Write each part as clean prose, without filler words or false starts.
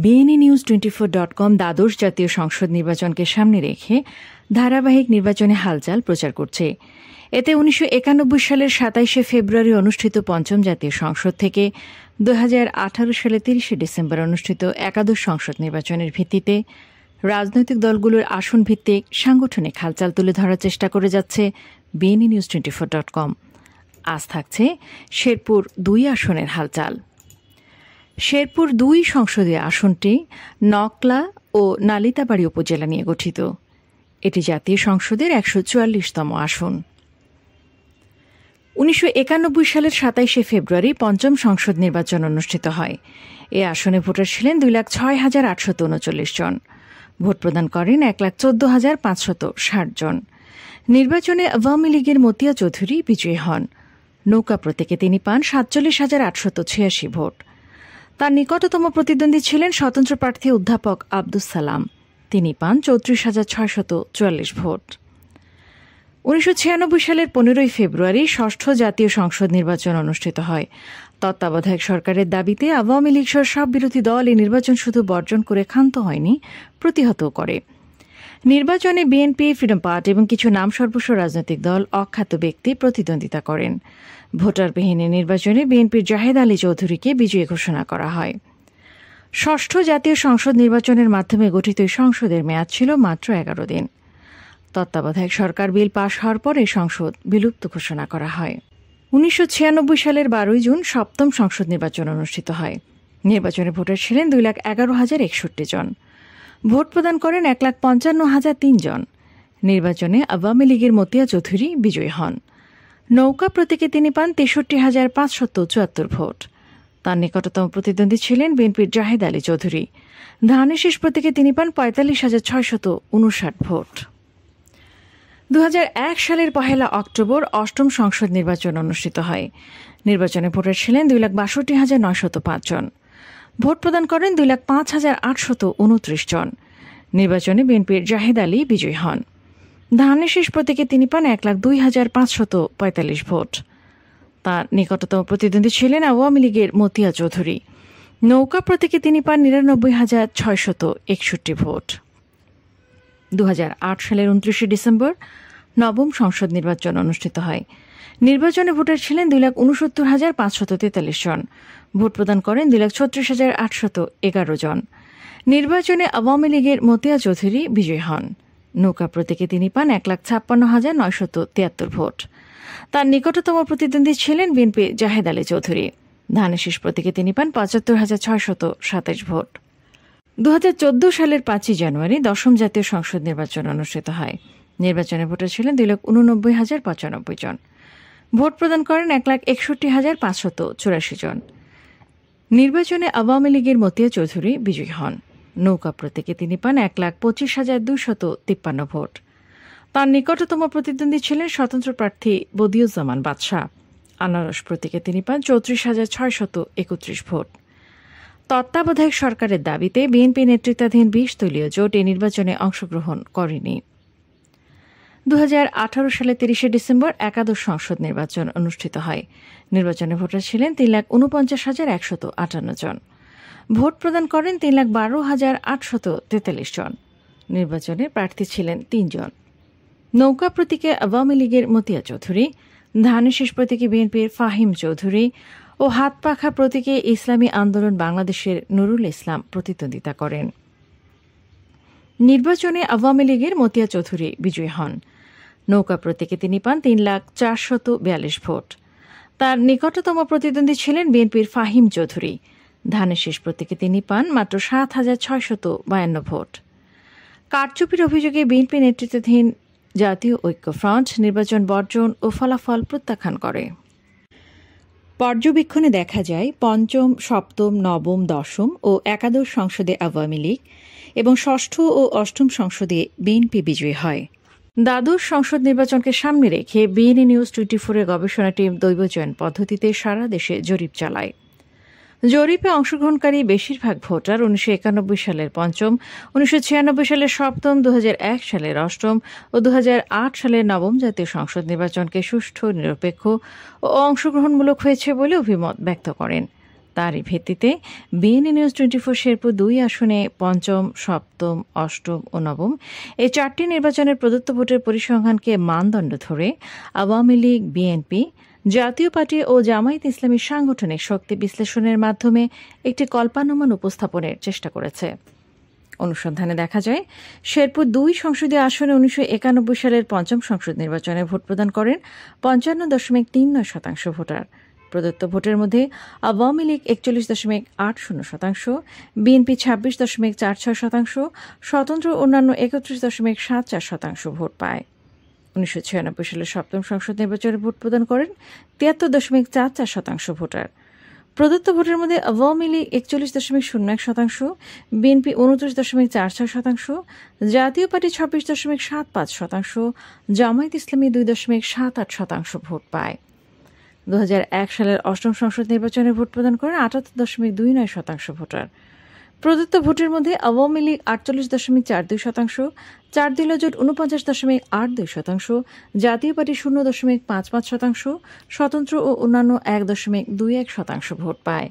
BNA news 24.com দ্বাদশ জাতীয় সংসদ নির্বাচনকে সামনে রেখে ধারাবাহিক নির্বাচনে হালচাল প্রচার করছে। এতে 1991 সালের 27 ফেব্রুয়ারি অনুষ্ঠিত পঞ্চম জাতীয় সংসদ থেকে 2018 সালের 30 ডিসেম্বর অনুষ্ঠিত একাদশ সংসদ নির্বাচনের ভিত্তিতে রাজনৈতিক দলগুলোর আসন ভিত্তিক সাংগঠনিক হালচাল তুলে ধরার চেষ্টা করে যাচ্ছে বিএনএ নিউজ 24.com। আজ থাকছে শেরপুর 2 আসনের হালচাল। শেরপুর 2 সংসদীয় আসনটি নকলা ও নালিতাবাড়ী উপজেলা নিয়ে গঠিত। এটি জাতীয় সংসদের 144তম আসন। 1991 সালের 27 ফেব্রুয়ারি পঞ্চম সংসদ নির্বাচন অনুষ্ঠিত হয়। এ আসনে ভোটার ছিলেন 2,06,839 জন। ভোট প্রদান করেন 1,14,560 জন। নির্বাচনে আওয়ামী লীগের মতিয়া চৌধুরী বিজয়ী হন। নৌকা প্রতীকে তিনি পান 47,886 ভোট। তার নিকটতম প্রতিদ্বন্দ্বী ছিলেন স্বতন্ত্র প্রার্থী অধ্যাপক আব্দুস সালাম। তিনি পান 34,644 ভোট। 1996 সালের 15 ফেব্রুয়ারি ষষ্ঠ জাতীয় সংসদ নির্বাচন অনুষ্ঠিত হয়। তত্ত্বাবধায়ক সরকারের দাবিতে আওয়ামী লীগ সহ সব বিরোধী দল এই নির্বাচন শুধু বর্জন করে ক্ষান্ত হয়নি, প্রতিহতও করে। নির্বাচনে বিএনপি, ফ্রিডম পার্টি এবং কিছু নামসর্বস্ব রাজনৈতিক দল, অখ্যাত ব্যক্তি প্রতিদ্বন্দ্বিতা করেন। ভোটারবিহীন নির্বাচনে বিএনপির জাহেদ আলী চৌধুরীকে বিজয়ী ঘোষণা করা হয়। ষষ্ঠ জাতীয় সংসদ নির্বাচনের মাধ্যমে গঠিত এই সংসদের মেয়াদ ছিল মাত্র 11 দিন। তত্ত্বাবধায়ক সরকার বিল পাশ হওয়ার পরে সংসদ বিলুপ্ত ঘোষণা করা হয়। 1996 সালের 12 জুন সপ্তম সংসদ নির্বাচন অনুষ্ঠিত হয়। নির্বাচনে ভোটার ছিলেন 2,11,061 জন। ভোট প্রদান করেন 1,55,003 জন। নির্বাচনে আওয়ামী লীগের মতিয়া চৌধুরী বিজয়ী হন। নৌকা প্রতীকে তিনি পান 63,574 ভোট। তার নিকটতম প্রতিদ্বন্দ্বী ছিলেন বিএনপির জাহেদ আলী চৌধুরী। ধানের শীষ প্রতীকে তিনি পান 45,659 ভোট। 2001 সালের 1 অক্টোবর অষ্টম সংসদ নির্বাচন অনুষ্ঠিত হয়। নির্বাচনে ভোটার ছিলেন 2,62,905 জন। ভোট প্রদান করেন 2,05,829 জন। নির্বাচনে বিএনপির জাহেদ আলী বিজয়ী হন। ধানের শীষ প্রতীকে তিনি পান 1,02,545 ভোট। তার নিকটতম প্রতিদ্বন্দ্বী ছিলেন আওয়ামী লীগের মতিয়া চৌধুরী। নৌকা প্রতীকে তিনি পান 99,661 ভোট। 2008 সালের 29 ডিসেম্বর নবম সংসদ নির্বাচন অনুষ্ঠিত হয়। নির্বাচনে ভোটার ছিলেন 2,69,543 জন। ভোট প্রদান করেন 2,36,811 জন। নির্বাচনে আওয়ামী লীগের মতিয়া চৌধুরী বিজয়ী হন। নৌকা প্রতীকে তিনি পান 1,56,973 ভোট। তার নিকটতম প্রতিদ্বন্দ্বী ছিলেন বিএনপি জাহেদ আলী চৌধুরী। ধানের শীষ প্রতীকে তিনি পান 75,627 ভোট। 2014 সালের 5 জানুয়ারি দশম জাতীয় সংসদ নির্বাচন অনুষ্ঠিত হয়। নির্বাচনে ভোটার ছিলেন 2,89,095 জন। ভোট প্রদান করেন 1,61,584 জন। নির্বাচনে আওয়ামী লীগের মতিয়া চৌধুরী বিজয়ী হন। নৌকা প্রতীকে তিনি পান 1,25,253 ভোট। তার নিকটতম প্রতিদ্বন্দ্বী ছিলেন স্বতন্ত্র প্রার্থী বদিউজ্জামান বাদশাহ। আনারস প্রতীকে তিনি পান 34,631 ভোট। তত্ত্বাবধায়ক সরকারের দাবিতে বিএনপি নেতৃত্বাধীন 20 দলীয় জোট এই নির্বাচনে অংশগ্রহণ করেনি। 2018 সালের 30 ডিসেম্বর একাদশ সংসদ নির্বাচন অনুষ্ঠিত হয়। নির্বাচনে ভোটার ছিলেন 3,49,158 জন। ভোট প্রদান করেন 3,12,843 জন। নির্বাচনে প্রার্থী ছিলেন 3 জন। নৌকা প্রতীকে আওয়ামী লীগের মতিয়া চৌধুরী, ধানের শীষ প্রতীকে বিএনপির ফাহিম চৌধুরী ও হাত পাখা প্রতীকে ইসলামী আন্দোলন বাংলাদেশের নুরুল ইসলাম প্রতিদ্বন্দ্বিতা করেন। নির্বাচনে আওয়ামী লীগের মতিয়া চৌধুরী বিজয়ী হন। নৌকা প্রতীকে তিনি পান 3,04,42 ভোট। তার নিকটতম প্রতিদ্বন্দ্বী ছিলেন বিএনপির ফাহিম চৌধুরী। ধানের শীষ প্রতীকে তিনি পান মাত্র 7,652 ভোট। কারচুপির অভিযোগে বিএনপি নেতৃত্বাধীন জাতীয় ঐক্য ফ্রন্ট নির্বাচন বর্জন ও ফলাফল প্রত্যাখ্যান করে। পর্যবেক্ষণে দেখা যায় পঞ্চম, সপ্তম, নবম, দশম ও একাদশ সংসদে আওয়ামী লীগ এবং ষষ্ঠ ও অষ্টম সংসদে বিএনপি বিজয়ী হয়। দ্বাদশ সংসদ নির্বাচনকে সামনে রেখে বিএনএ নিউজ 24-এর গবেষণা টিম দৈবচয়ন পদ্ধতিতে সারা দেশে জরিপ চালায়। জরিপে অংশগ্রহণকারী বেশিরভাগ ভোটার 1991 সালের পঞ্চম, 1996 সালের সপ্তম, 2001 সালের অষ্টম ও 2008 সালের নবম জাতীয় সংসদ নির্বাচনকে সুষ্ঠু, নিরপেক্ষ ও অংশগ্রহণমূলক হয়েছে বলে অভিমত ব্যক্ত করেন। তারই ভিত্তিতে বিএনএ নিউজ 24 শেরপুর 2 আসনে পঞ্চম, সপ্তম, অষ্টম ও নবম এই 4টি নির্বাচনের প্রদত্ত ভোটের পরিসংখ্যানকে মানদণ্ড ধরে আওয়ামী লীগ, বিএনপি, জাতীয় পার্টি ও জামায়াত ইসলামী সাংগঠনিক শক্তি বিশ্লেষণের মাধ্যমে একটি কল্পানুমান উপস্থাপনের চেষ্টা করেছে। অনুসন্ধানে দেখা যায়, শেরপুর 2 সংসদীয় আসনে 1991 সালের পঞ্চম সংসদ নির্বাচনে ভোট প্রদান করেন 55.39% ভোটার। প্রদত্ত ভোটের মধ্যে আওয়ামী লীগ 41.80%, বিএনপি 26.46%, স্বতন্ত্র অন্যান্য 31.74% ভোট পায়। 1996 সালের সপ্তম সংসদ নির্বাচনে ভোট প্রদান করেন 73.44% ভোটার। প্রদত্ত ভোটের মধ্যে আওয়ামী লীগ 41.01%, বিএনপি 29.46%, জাতীয় পার্টি 26.75%, জামায়াত ইসলামী 2.78% ভোট পায়। 2001 সালের অষ্টম সংসদ নির্বাচনে ভোট প্রদান করেন 78.29% ভোটার। প্রদত্ত ভোটের মধ্যে আওয়ামী লীগ 48.42%, 4 দলীয় জোট 49.82%, জাতীয় পার্টি 0.55%, স্বতন্ত্র ও অন্যান্য 1.21% ভোট পায়।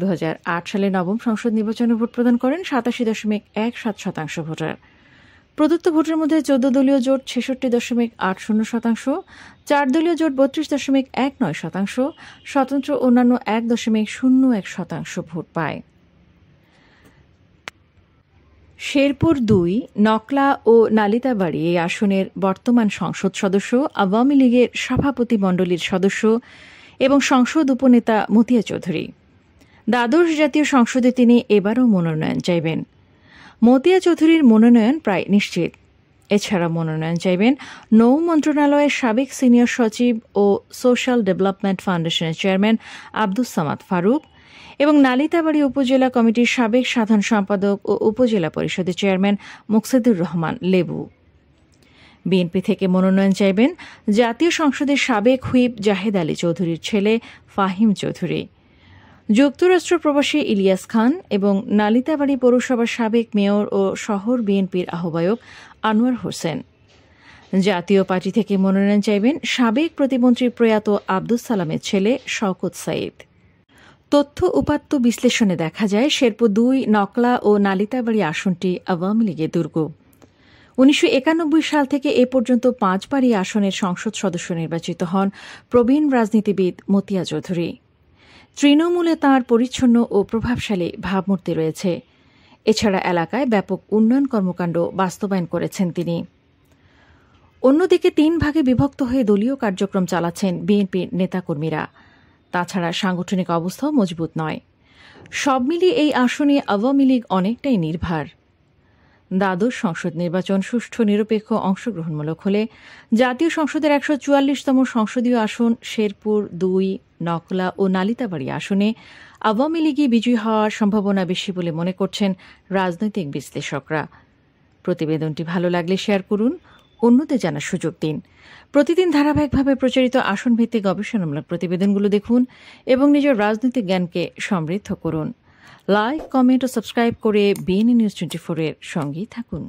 2008 সালে নবম সংসদ নির্বাচনে ভোট প্রদান করেন 87.17% ভোটার। প্রদত্ত ভোটের মধ্যে 14 দলীয় জোট 66.80%, 4 দলীয় জোট 32.19%, স্বতন্ত্র অন্যান্য 1.01% ভোট পায়। শেরপুর 2, নকলা ও নালিতাবাড়ি এই আসনের বর্তমান সংসদ সদস্য, আওয়ামী লীগের সভাপতি মণ্ডলীর সদস্য এবং সংসদ উপনেতা মতিয়া চৌধুরী। দ্বাদশ জাতীয় সংসদে তিনি এবারও মনোনয়ন চাইবেন। মতিয়া চৌধুরীর মনোনয়ন প্রায় নিশ্চিত। এছাড়া মনোনয়ন চাইবেন নৌ মন্ত্রণালয়ের সাবেক সিনিয়র সচিব ও সোশ্যাল ডেভেলপমেন্ট ফাউন্ডেশনের চেয়ারম্যান আব্দুস সামাদ ফারুক এবং নালিতাবাড়ি উপজেলা কমিটির সাবেক সাধারণ সম্পাদক ও উপজেলা পরিষদের চেয়ারম্যান মুকসিদুর রহমান লেবু। বিএনপি থেকে মনোনয়ন চাইবেন জাতীয় সংসদের সাবেক হুইপ জাহেদ আলী চৌধুরীর ছেলে ফাহিম চৌধুরী, যুক্তরাষ্ট্র প্রবাসী ইলিয়াস খান এবং নালিতাবাড়ি পৌরসভার সাবেক মেয়র ও শহর বিএনপির আহ্বায়ক আনোয়ার হোসেন। জাতীয় পার্টি থেকে মনোনয়ন চাইবেন সাবেক প্রতিমন্ত্রী প্রয়াত আব্দুস সালামের ছেলে শওকত সাইদ। তথ্য উপাত্ত বিশ্লেষণে দেখা যায়, শেরপুর 2, নকলা ও নালিতাবাড়ি আসনটি আওয়ামী লীগের দুর্গ। 1991 সাল থেকে এ পর্যন্ত 5 বার এই আসনের সংসদ সদস্য নির্বাচিত হন প্রবীণ রাজনীতিবিদ মতিয়া চৌধুরী। তৃণমূলে তাঁর পরিচ্ছন্ন ও প্রভাবশালী ভাবমূর্তি রয়েছে। এছাড়া এলাকায় ব্যাপক উন্নয়ন কর্মকাণ্ড বাস্তবায়ন করেছেন তিনি। অন্যদিকে 3 ভাগে বিভক্ত হয়ে দলীয় কার্যক্রম চালাচ্ছেন বিএনপির নেতাকর্মীরা। তাছাড়া সাংগঠনিক অবস্থাও মজবুত নয়। সব মিলিয়ে এই আসনে আওয়ামী লীগ অনেকটাই নির্ভার। দ্বাদশ সংসদ নির্বাচন সুষ্ঠু, নিরপেক্ষ, অংশগ্রহণমূলক হলে জাতীয় সংসদের 144তম সংসদীয় আসন শেরপুর 2, নকলা ও নালিতাবাড়ি আসনে আওয়ামী লীগই বিজয়ী হওয়ার সম্ভাবনা বেশি বলে মনে করছেন রাজনৈতিক বিশ্লেষকরা। প্রতিবেদনটি ভালো লাগলে শেয়ার করুন, অন্যদের জানার সুযোগ দিন। প্রতিদিন ধারাবাহিকভাবে প্রচারিত আসনভিত্তিক গবেষণামূলক প্রতিবেদনগুলো দেখুন এবং নিজের রাজনৈতিক জ্ঞানকে সমৃদ্ধ করুন। লাইক, কমেন্ট ও সাবস্ক্রাইব করে বিএনএ নিউজ 24 এর সঙ্গেই থাকুন।